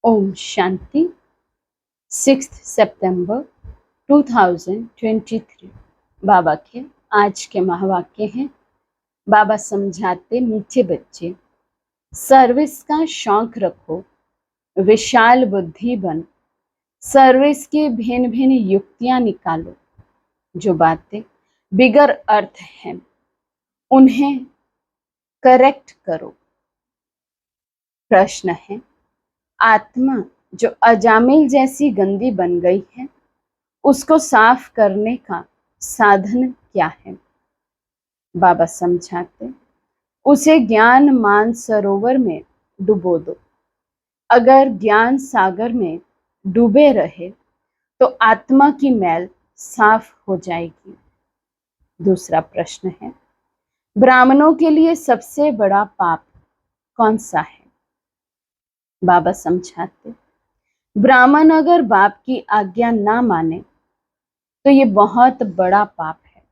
ओम शांति। 6 सितंबर 2023 बाबा के आज के महावाक्य हैं। बाबा समझाते, मीठे बच्चे, सर्विस का शौक रखो, विशाल बुद्धि बन, सर्विस की भिन्न भिन्न युक्तियां निकालो। जो बातें बिगर अर्थ हैं उन्हें करेक्ट करो। प्रश्न है, आत्मा जो अजामिल जैसी गंदी बन गई है उसको साफ करने का साधन क्या है? बाबा समझाते, उसे ज्ञान मान सरोवर में डुबो दो। अगर ज्ञान सागर में डूबे रहे तो आत्मा की मैल साफ हो जाएगी। दूसरा प्रश्न है, ब्राह्मणों के लिए सबसे बड़ा पाप कौन सा है? बाबा समझाते, ब्राह्मण अगर बाप की आज्ञा ना माने तो ये बहुत बड़ा पाप है।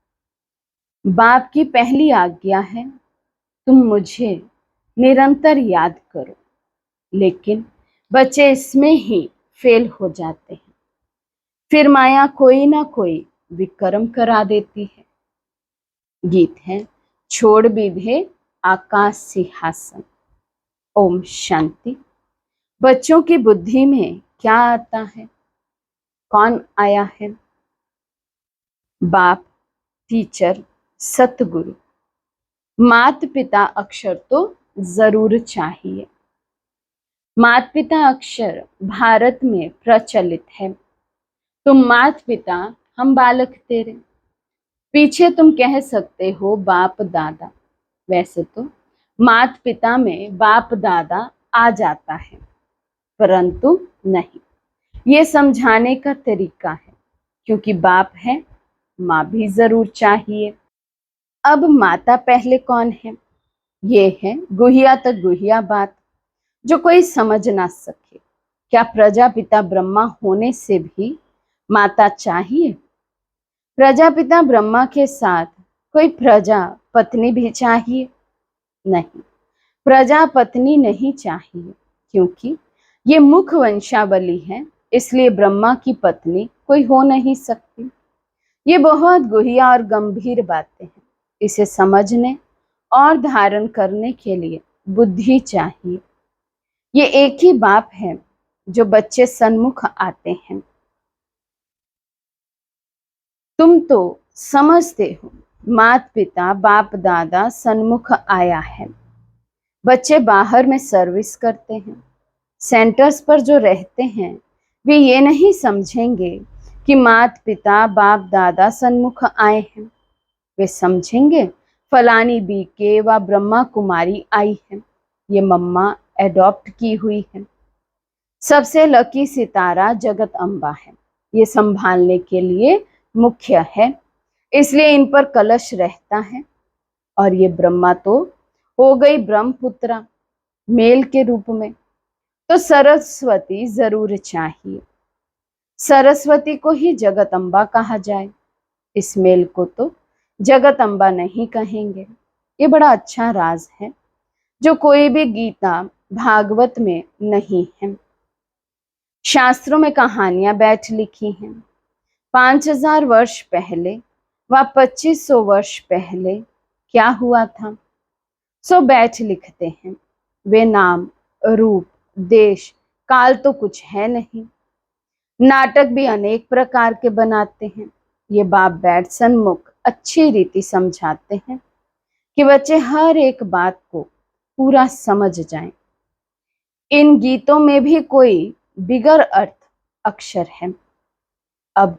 बाप की पहली आज्ञा है, तुम मुझे निरंतर याद करो, लेकिन बच्चे इसमें ही फेल हो जाते हैं। फिर माया कोई ना कोई विक्रम करा देती है। गीत है, छोड़ विधे आकाश सिंहासन। ओम शांति। बच्चों की बुद्धि में क्या आता है? कौन आया है? बाप, टीचर, सतगुरु। माता पिता अक्षर तो जरूर चाहिए। माता पिता अक्षर भारत में प्रचलित है। तुम माता पिता, हम बालक तेरे। पीछे तुम कह सकते हो बाप दादा। वैसे तो माता पिता में बाप दादा आ जाता है, परंतु नहीं, ये समझाने का तरीका है, क्योंकि बाप है, माँ भी जरूर चाहिए। अब माता पहले कौन है? ये है गुहिया तक गुहिया बात, जो कोई समझ ना सके। क्या प्रजापिता ब्रह्मा होने से भी माता चाहिए? प्रजापिता ब्रह्मा के साथ कोई प्रजा पत्नी भी चाहिए? नहीं, प्रजा पत्नी नहीं चाहिए, क्योंकि ये मुख वंशावली है, इसलिए ब्रह्मा की पत्नी कोई हो नहीं सकती। ये बहुत गुहिया और गंभीर बातें हैं। इसे समझने और धारण करने के लिए बुद्धि चाहिए। ये एक ही बाप है जो बच्चे सन्मुख आते हैं। तुम तो समझते हो, माता पिता बाप दादा सन्मुख आया है। बच्चे बाहर में सर्विस करते हैं। सेंटर्स पर जो रहते हैं वे ये नहीं समझेंगे कि माता पिता बाप दादा सन्मुख आए हैं। वे समझेंगे फलानी बी के व ब्रह्मा कुमारी आई है, ये मम्मा एडॉप्ट की हुई है। सबसे लकी सितारा जगत अम्बा है, ये संभालने के लिए मुख्य है, इसलिए इन पर कलश रहता है। और ये ब्रह्मा तो हो गई ब्रह्मपुत्रा मेल के रूप में, तो सरस्वती जरूर चाहिए। सरस्वती को ही जगत अम्बा कहा जाए, इस मेल को तो जगत अम्बा नहीं कहेंगे। ये बड़ा अच्छा राज है जो कोई भी गीता भागवत में नहीं है। शास्त्रों में कहानियां बैठ लिखी हैं। 5000 वर्ष पहले व 2500 वर्ष पहले क्या हुआ था, सो बैठ लिखते हैं। वे नाम, रूप, देश, काल तो कुछ है नहीं। नाटक भी अनेक प्रकार के बनाते हैं। ये बाप बैठ सन्मुख अच्छी रीति समझाते हैं कि बच्चे हर एक बात को पूरा समझ जाएं। इन गीतों में भी कोई बिगर अर्थ अक्षर है। अब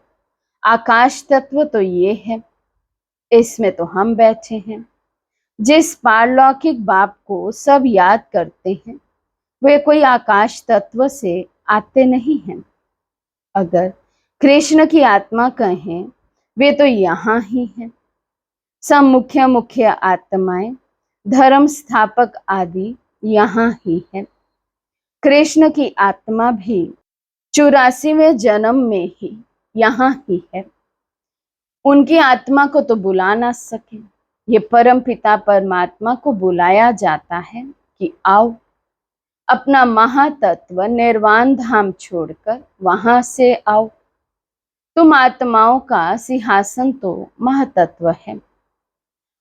आकाश तत्व तो ये है, इसमें तो हम बैठे हैं। जिस पारलौकिक बाप को सब याद करते हैं वे कोई आकाश तत्व से आते नहीं हैं। अगर कृष्ण की आत्मा कहें वे तो यहाँ ही हैं। सब मुख्य मुख्य आत्माएं, धर्म स्थापक आदि यहाँ ही है। कृष्ण की आत्मा भी 84वें जन्म में ही यहाँ ही है। उनकी आत्मा को तो बुला ना सके, ये परम पिता परमात्मा को बुलाया जाता है कि आओ। अपना महातत्व निर्वाण धाम छोड़कर वहां से आओ। तुम आत्माओं का सिंहासन तो महातत्व है।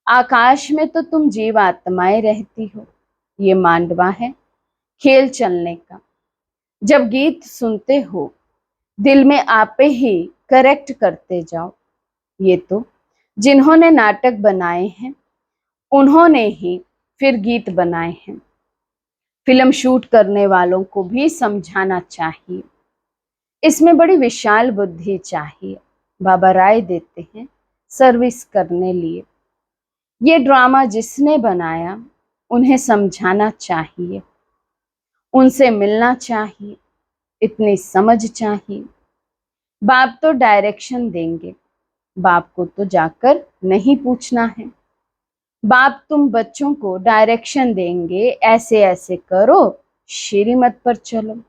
आकाश में तो तुम जीवात्माएं रहती हो। ये मांडवा है खेल चलने का। जब गीत सुनते हो दिल में आपे ही करेक्ट करते जाओ। ये तो जिन्होंने नाटक बनाए हैं उन्होंने ही फिर गीत बनाए हैं। फिल्म शूट करने वालों को भी समझाना चाहिए। इसमें बड़ी विशाल बुद्धि चाहिए। बाबा राय देते हैं सर्विस करने लिए। ये ड्रामा जिसने बनाया उन्हें समझाना चाहिए, उनसे मिलना चाहिए, इतनी समझ चाहिए। बाप तो डायरेक्शन देंगे, बाप को तो जाकर नहीं पूछना है। बाप तुम बच्चों को डायरेक्शन देंगे, ऐसे ऐसे करो, श्रीमत पर चलो।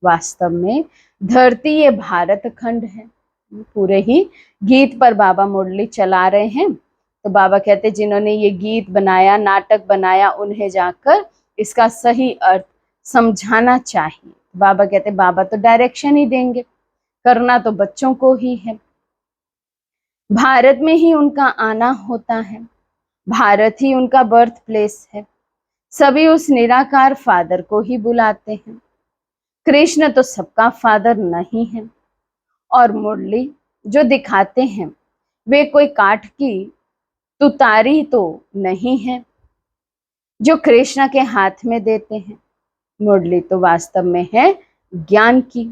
वास्तव में धरती ये भारत खंड है। पूरे ही गीत पर बाबा मुरली चला रहे हैं। तो बाबा कहते जिन्होंने ये गीत बनाया, नाटक बनाया, उन्हें जाकर इसका सही अर्थ समझाना चाहिए। बाबा कहते बाबा तो डायरेक्शन ही देंगे, करना तो बच्चों को ही है। भारत में ही उनका आना होता है, भारत ही उनका बर्थ प्लेस है। सभी उस निराकार फादर को ही बुलाते हैं। कृष्ण तो सबका फादर नहीं है। और मुरली जो दिखाते हैं वे कोई काठ की तुतारी तो नहीं है जो कृष्ण के हाथ में देते हैं। मुरली तो वास्तव में है ज्ञान की।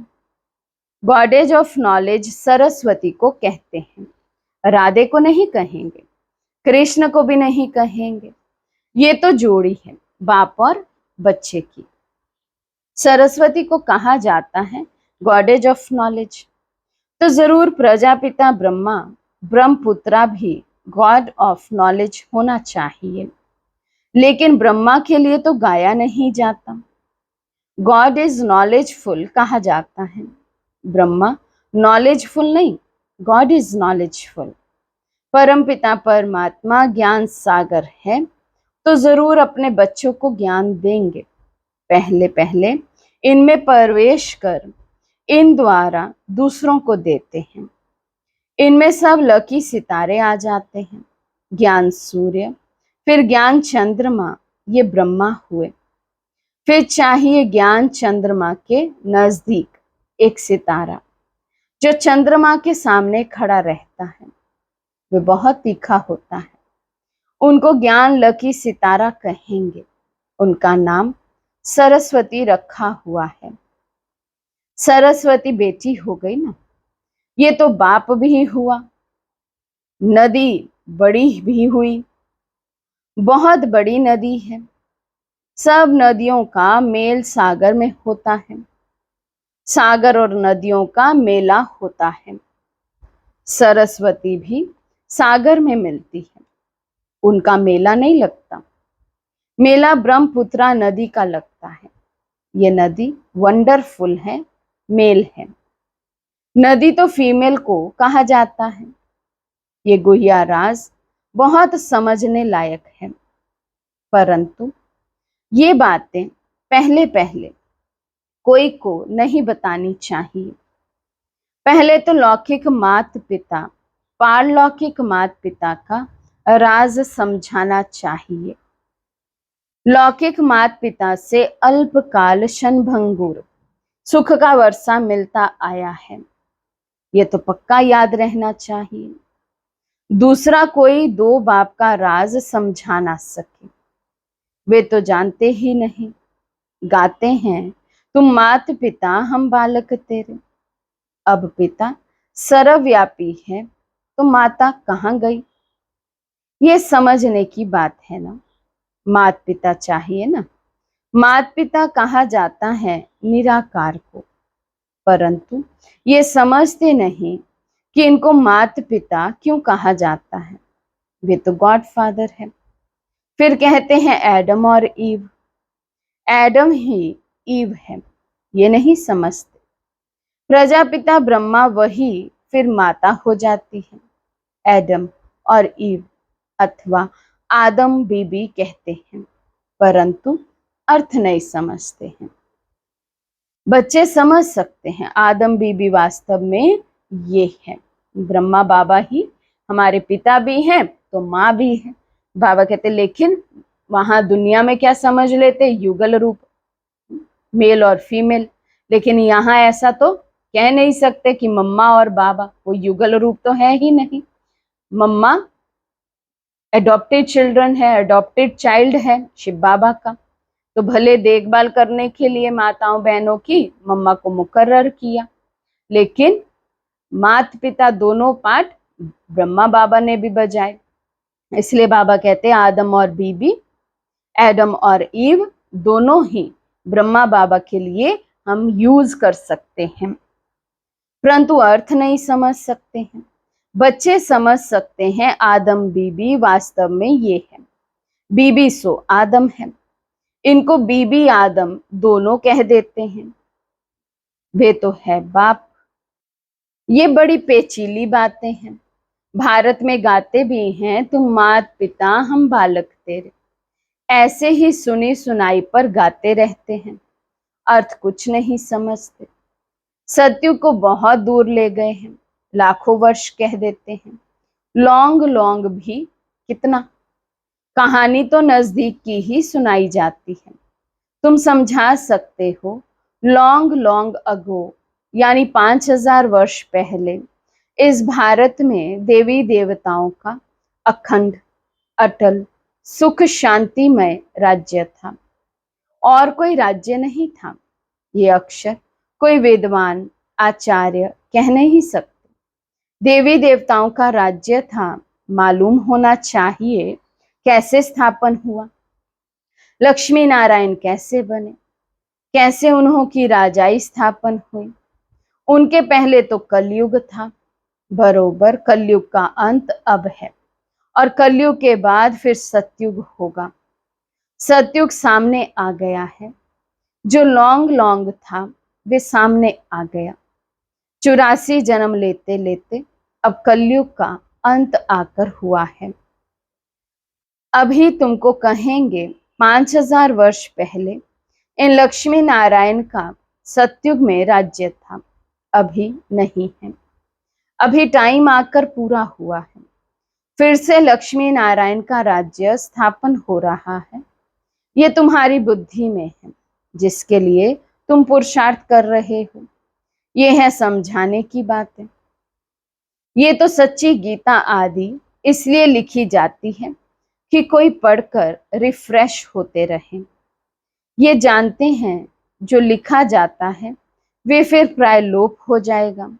गॉडेज ऑफ नॉलेज सरस्वती को कहते हैं। राधे को नहीं कहेंगे, कृष्ण को भी नहीं कहेंगे। ये तो जोड़ी है बाप और बच्चे की। सरस्वती को कहा जाता है गॉडेज ऑफ नॉलेज। तो जरूर प्रजापिता ब्रह्मा, ब्रह्मपुत्रा भी गॉड ऑफ नॉलेज होना चाहिए। लेकिन ब्रह्मा के लिए तो गाया नहीं जाता। गॉड इज नॉलेजफुल कहा जाता है। ब्रह्मा नॉलेजफुल नहीं, गॉड इज नॉलेजफुल। परमपिता परमात्मा ज्ञान सागर है, तो जरूर अपने बच्चों को ज्ञान देंगे। पहले पहले इनमें प्रवेश कर इन द्वारा दूसरों को देते हैं। इनमें सब लकी सितारे आ जाते हैं। ज्ञान सूर्य, फिर ज्ञान चंद्रमा, ये ब्रह्मा हुए। फिर चाहिए ज्ञान चंद्रमा के नजदीक एक सितारा जो चंद्रमा के सामने खड़ा रहता है। वे बहुत तीखा होता है। उनको ज्ञान लकी सितारा कहेंगे। उनका नाम सरस्वती रखा हुआ है। सरस्वती बेटी हो गई ना, ये तो बाप भी हुआ। नदी बड़ी भी हुई, बहुत बड़ी नदी है। सब नदियों का मेल सागर में होता है। सागर और नदियों का मेला होता है। सरस्वती भी सागर में मिलती है, उनका मेला नहीं लगता। मेला ब्रह्मपुत्रा नदी का लगता है। ये नदी वंडरफुल है, मेल है। नदी तो फीमेल को कहा जाता है। ये गुहिया राज बहुत समझने लायक है, परंतु ये बातें पहले पहले कोई को नहीं बतानी चाहिए। पहले तो लौकिक मात पिता, पारलौकिक मात पिता का राज समझाना चाहिए। लौकिक मात पिता से अल्पकाल क्षणभंगुर सुख का वर्षा मिलता आया है, ये तो पक्का याद रहना चाहिए। दूसरा कोई दो बाप का राज समझा ना सके। वे तो जानते ही नहीं। गाते हैं तुम मात पिता हम बालक तेरे। अब पिता सर्वव्यापी है तो माता कहाँ गई? ये समझने की बात है ना। मात पिता चाहिए ना। मात पिता कहा जाता है निराकार को, परंतु ये समझते नहीं कि इनको मात पिता क्यों कहा जाता है। वे तो गॉड फादर है। फिर कहते हैं एडम और ईव। एडम ही ईव है, ये नहीं समझते। प्रजापिता ब्रह्मा वही फिर माता हो जाती है। एडम और ईव अथवा आदम बीबी कहते हैं, परंतु अर्थ नहीं समझते हैं। बच्चे समझ सकते हैं आदम बीबी वास्तव में ये है, ब्रह्मा बाबा ही हमारे पिता भी हैं तो माँ भी है। बाबा कहते लेकिन वहां दुनिया में क्या समझ लेते, युगल रूप, मेल और फीमेल। लेकिन यहाँ ऐसा तो कह नहीं सकते कि मम्मा और बाबा, वो युगल रूप तो है ही नहीं। मम्मा एडॉप्टेड चिल्ड्रन है, एडॉप्टेड चाइल्ड है शिव बाबा का, तो भले देखभाल करने के लिए माताओं बहनों की मम्मा को मुकर्रर किया, लेकिन माता पिता दोनों पार्ट ब्रह्मा बाबा ने भी बजाए। इसलिए बाबा कहते हैं आदम और बीबी, एडम और ईव दोनों ही ब्रह्मा बाबा के लिए हम यूज कर सकते हैं, परंतु अर्थ नहीं समझ सकते हैं। बच्चे समझ सकते हैं आदम बीबी वास्तव में ये है, बीबी सो आदम है। इनको बीबी आदम दोनों कह देते हैं, वे तो है बाप। ये बड़ी पेचीली बातें हैं। भारत में गाते भी हैं, तुम मात पिता हम बालक तेरे, ऐसे ही सुनी सुनाई पर गाते रहते हैं, अर्थ कुछ नहीं समझते। सत्युग को बहुत दूर ले गए हैं, लाखों वर्ष कह देते हैं, लॉन्ग लॉन्ग भी कितना, कहानी तो नजदीक की ही सुनाई जाती है। तुम समझा सकते हो लॉन्ग लॉन्ग अगो, यानी 5000 वर्ष पहले इस भारत में देवी देवताओं का अखंड अटल सुख शांतिमय राज्य था, और कोई राज्य नहीं था। ये अक्षर कोई विद्वान आचार्य कह नहीं सकते। देवी देवताओं का राज्य था, मालूम होना चाहिए कैसे स्थापन हुआ, लक्ष्मी नारायण कैसे बने, कैसे उन्हों की राजाई स्थापन हुई। उनके पहले तो कलयुग था, बरोबर कलयुग का अंत अब है, और कलयुग के बाद फिर सतयुग होगा। सतयुग सामने आ गया है, जो लॉन्ग लॉन्ग था वे सामने आ गया। 84 जन्म लेते लेते अब कलयुग का अंत आकर हुआ है। अभी तुमको कहेंगे 5000 वर्ष पहले इन लक्ष्मी नारायण का सतयुग में राज्य था, अभी नहीं है। अभी टाइम आकर पूरा हुआ है, फिर से लक्ष्मी नारायण का राज्य स्थापन हो रहा है। ये तुम्हारी बुद्धि में है, जिसके लिए तुम पुरुषार्थ कर रहे हो। ये है समझाने की बातें। ये तो सच्ची गीता आदि इसलिए लिखी जाती है कि कोई पढ़कर रिफ्रेश होते रहे। ये जानते हैं जो लिखा जाता है वे फिर प्राय लोप हो जाएगा,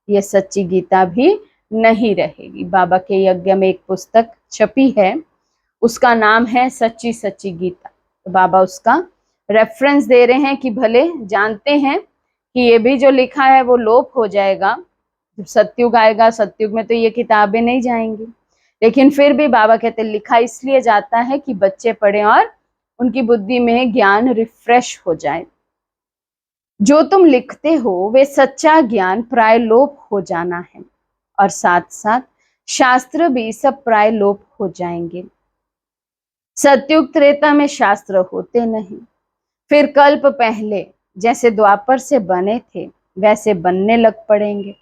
ये सच्ची गीता भी नहीं रहेगी। बाबा के यज्ञ में एक पुस्तक छपी है, उसका नाम है सच्ची सच्ची गीता। तो बाबा उसका रेफरेंस दे रहे हैं कि भले जानते हैं कि ये भी जो लिखा है वो लोप हो जाएगा, जब सतयुग आएगा, सतयुग में तो ये किताबें नहीं जाएंगी, लेकिन फिर भी बाबा कहते लिखा इसलिए जाता है कि बच्चे पढ़ें और उनकी बुद्धि में ज्ञान रिफ्रेश हो जाए। जो तुम लिखते हो वे सच्चा ज्ञान प्राय लोप हो जाना है, और साथ साथ शास्त्र भी सब प्राय लोप हो जाएंगे। सतयुग त्रेता में शास्त्र होते नहीं, फिर कल्प पहले जैसे द्वापर से बने थे वैसे बनने लग पड़ेंगे।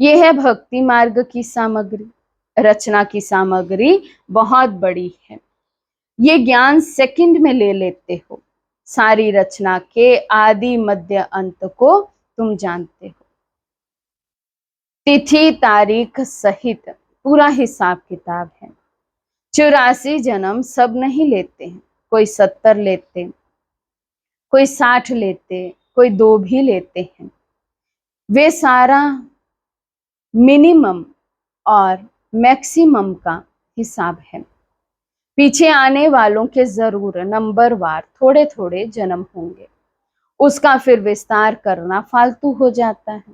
ये है भक्ति मार्ग की सामग्री। रचना की सामग्री बहुत बड़ी है, ये ज्ञान सेकंड में ले लेते हो। सारी रचना के आदि मध्य अंत को तुम जानते हो, तिथि तारीख सहित पूरा हिसाब किताब है। 84 जन्म सब नहीं लेते हैं, कोई 70 लेते, कोई 60 लेते, कोई 2 भी लेते हैं। वे सारा मिनिमम और मैक्सिमम का हिसाब है। पीछे आने वालों के जरूर नंबरवार थोड़े थोड़े जन्म होंगे, उसका फिर विस्तार करना फालतू हो जाता है।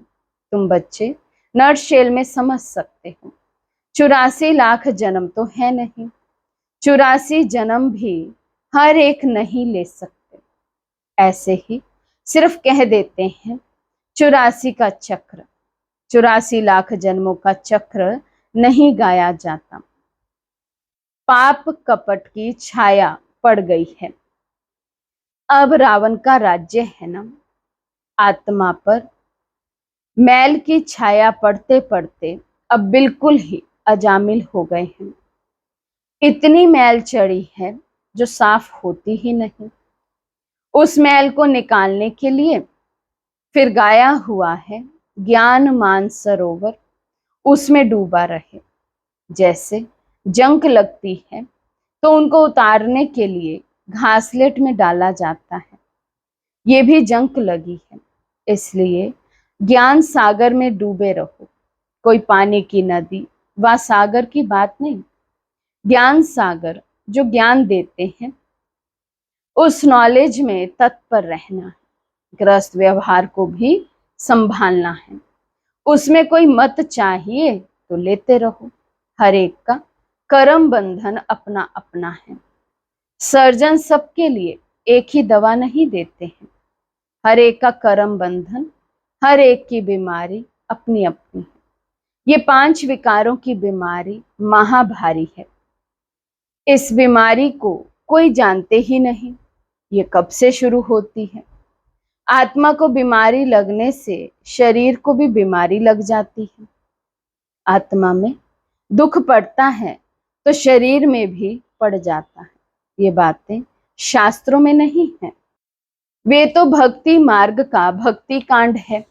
तुम बच्चे नटशेल में समझ सकते हो। 84 लाख जन्म तो है नहीं, 84 जन्म भी हर एक नहीं ले सकते। ऐसे ही सिर्फ कह देते हैं 84 का चक्र, 84 लाख जन्मों का चक्र नहीं गाया जाता। पाप कपट की छाया पड़ गई है। अब रावण का राज्य है ना, आत्मा पर मैल की छाया पड़ते पड़ते अब बिल्कुल ही अजामिल हो गए हैं। इतनी मैल चढ़ी है जो साफ होती ही नहीं। उस मैल को निकालने के लिए फिर गाया हुआ है ज्ञान मान सरोवर, उसमें डूबा रहे। जैसे जंक लगती है तो उनको उतारने के लिए घासलेट में डाला जाता है, ये भी जंक लगी है, इसलिए ज्ञान सागर में डूबे रहो। कोई पानी की नदी व सागर की बात नहीं, ज्ञान सागर जो ज्ञान देते हैं उस नॉलेज में तत्पर रहना है। गृहस्थ व्यवहार को भी संभालना है, उसमें कोई मत चाहिए तो लेते रहो। हर एक का कर्म बंधन अपना अपना है। सर्जन सबके लिए एक ही दवा नहीं देते हैं। हर एक का कर्म बंधन, हर एक की बीमारी अपनी अपनी है। ये 5 विकारों की बीमारी महाभारी है। इस बीमारी को कोई जानते ही नहीं, ये कब से शुरू होती है। आत्मा को बीमारी लगने से शरीर को भी बीमारी लग जाती है। आत्मा में दुख पड़ता है तो शरीर में भी पड़ जाता है। ये बातें शास्त्रों में नहीं है, वे तो भक्ति मार्ग का भक्ति कांड है।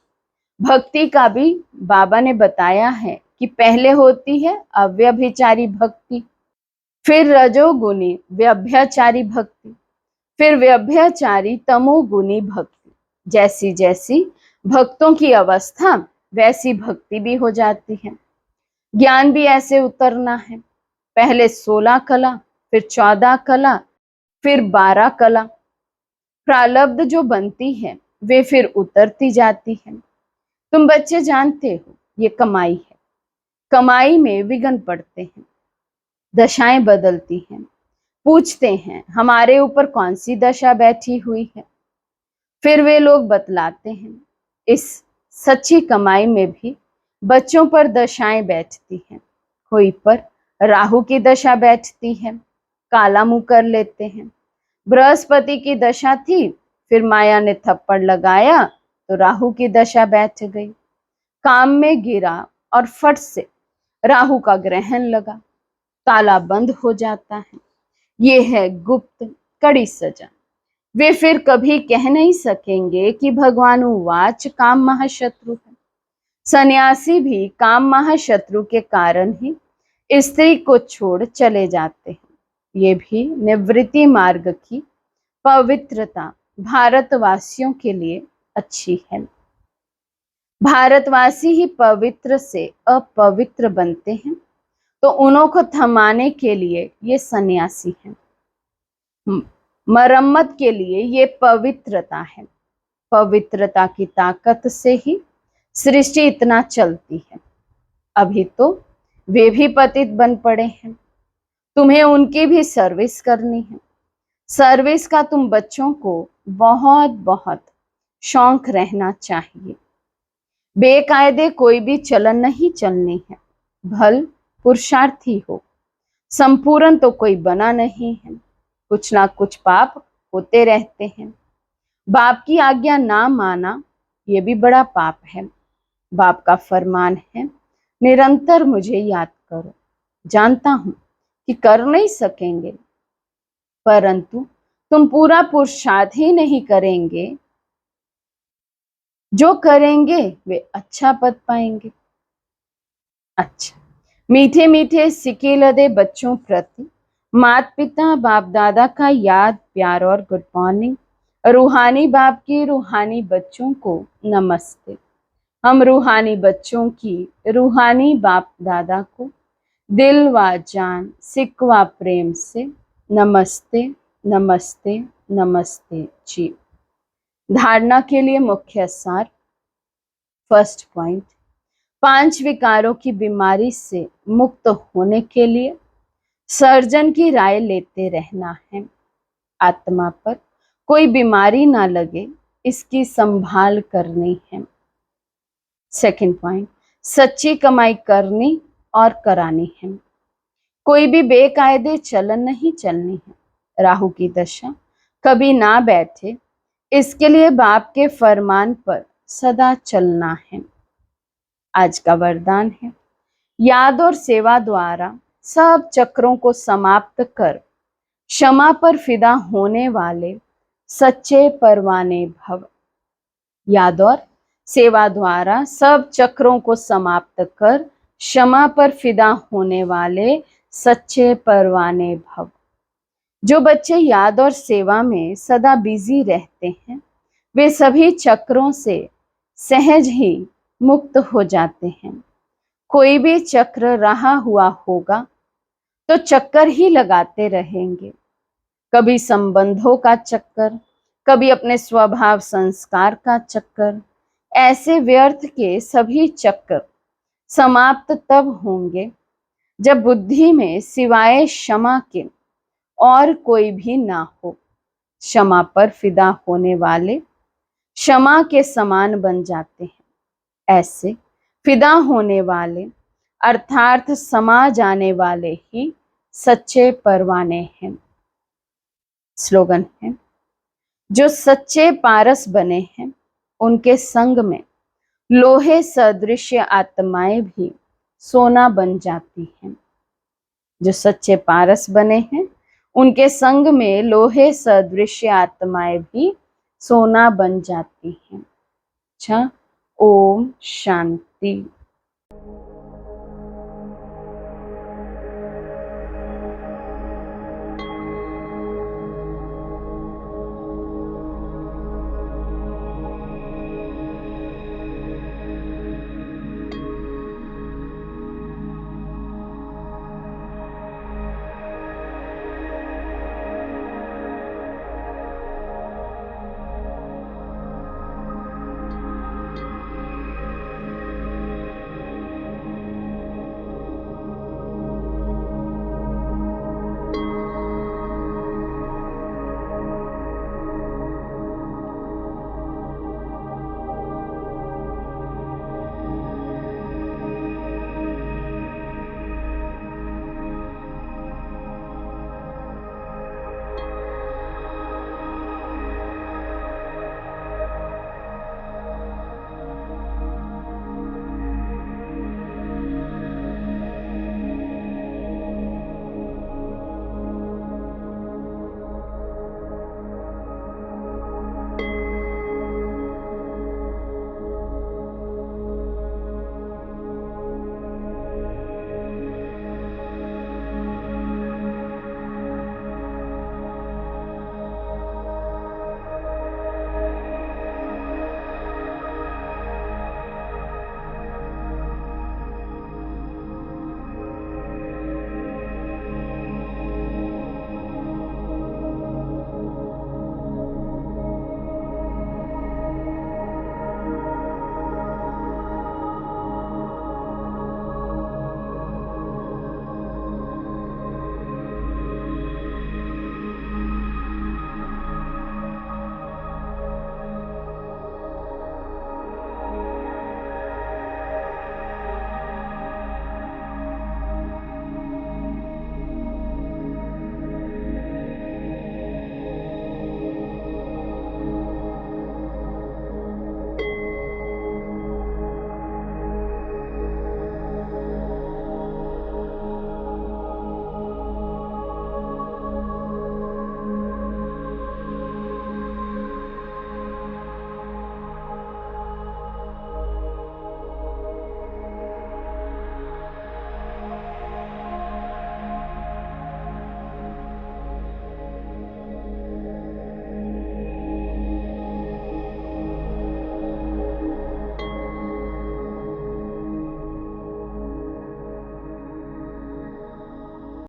भक्ति का भी बाबा ने बताया है कि पहले होती है अव्यभिचारी भक्ति, फिर रजोगुनी व्यभ्याचारी भक्ति, फिर व्यभ्याचारी तमोगुनी भक्ति। जैसी जैसी भक्तों की अवस्था वैसी भक्ति भी हो जाती है। ज्ञान भी ऐसे उतरना है, पहले 16 कला, फिर 14 कला, फिर 12 कला। प्रारब्ध जो बनती है वे फिर उतरती जाती है। तुम बच्चे जानते हो ये कमाई है, कमाई में विघ्न पड़ते हैं, दशाएं बदलती हैं। पूछते हैं हमारे ऊपर कौन सी दशा बैठी हुई है, फिर वे लोग बतलाते हैं इस सच्ची कमाई में भी बच्चों पर दशाएं बैठती हैं। कोई पर राहु की दशा बैठती है, काला मुंह कर लेते हैं। बृहस्पति की दशा थी, फिर माया ने थप्पड़ लगाया तो राहु की दशा बैठ गई। काम में गिरा और फट से राहु का ग्रहण लगा, ताला बंद हो जाता है। ये है गुप्त कड़ी सजा। वे फिर कभी कह नहीं सकेंगे कि भगवान उवाच काम महाशत्रु है। सन्यासी भी काम महाशत्रु के कारण ही स्त्री को छोड़ चले जाते हैं। ये भी निवृत्ति मार्ग की पवित्रता भारतवासियों के लिए अच्छी है। भारतवासी ही पवित्र से अपवित्र बनते हैं तो उन्हों को थमाने के लिए ये सन्यासी हैं। मरम्मत के लिए ये पवित्रता है। पवित्रता की ताकत से ही सृष्टि इतना चलती है। अभी तो वे भी पतित बन पड़े हैं, तुम्हें उनकी भी सर्विस करनी है। सर्विस का तुम बच्चों को बहुत बहुत शौक रहना चाहिए। बेकायदे कोई भी चलन नहीं चलनी है। भल पुरुषार्थी हो, संपूर्ण तो कोई बना नहीं है। कुछ ना कुछ पाप होते रहते हैं। बाप की आज्ञा ना माना ये भी बड़ा पाप है। बाप का फरमान है निरंतर मुझे याद करो। जानता हूं कि कर नहीं सकेंगे, परंतु तुम पूरा पुरुषार्थ ही नहीं करेंगे। जो करेंगे वे अच्छा पद पाएंगे। अच्छा, मीठे मीठे सिके लदे बच्चों प्रति माता पिता बाप दादा का याद प्यार और गुड मॉर्निंग। रूहानी बाप की रूहानी बच्चों को नमस्ते। हम रूहानी बच्चों की रूहानी बाप दादा को दिल व जान सिक व प्रेम से नमस्ते नमस्ते नमस्ते जी। धारणा के लिए मुख्य सार। फर्स्ट पॉइंट, 5 विकारों की बीमारी से मुक्त होने के लिए सर्जन की राय लेते रहना है। आत्मा पर कोई बीमारी ना लगे इसकी संभाल करनी है। सेकंड पॉइंट, सच्ची कमाई करनी और करानी है। कोई भी बेकायदे चलन नहीं चलनी है। राहु की दशा कभी ना बैठे, इसके लिए बाप के फरमान पर सदा चलना है। आज का वरदान है, याद और सेवा द्वारा सब चक्रों को समाप्त कर क्षमा पर फिदा होने वाले सच्चे परवाने भव। याद और सेवा द्वारा सब चक्रों को समाप्त कर क्षमा पर फिदा होने वाले सच्चे परवाने भव। जो बच्चे याद और सेवा में सदा बिजी रहते हैं, वे सभी चक्रों से सहज ही मुक्त हो जाते हैं। कोई भी चक्र रहा हुआ होगा तो चक्कर ही लगाते रहेंगे, कभी संबंधों का चक्कर, कभी अपने स्वभाव संस्कार का चक्कर। ऐसे व्यर्थ के सभी चक्कर समाप्त तब होंगे जब बुद्धि में सिवाय क्षमा के और कोई भी ना हो। क्षमा पर फिदा होने वाले क्षमा के समान बन जाते हैं। ऐसे फिदा होने वाले अर्थात समा जाने वाले ही सच्चे परवाने हैं। स्लोगन है, जो सच्चे पारस बने हैं उनके संग में लोहे सदृश आत्माएं भी सोना बन जाती हैं। जो सच्चे पारस बने हैं उनके संग में लोहे सदृश आत्माएं भी सोना बन जाती हैं। अच्छा, ओम शांति।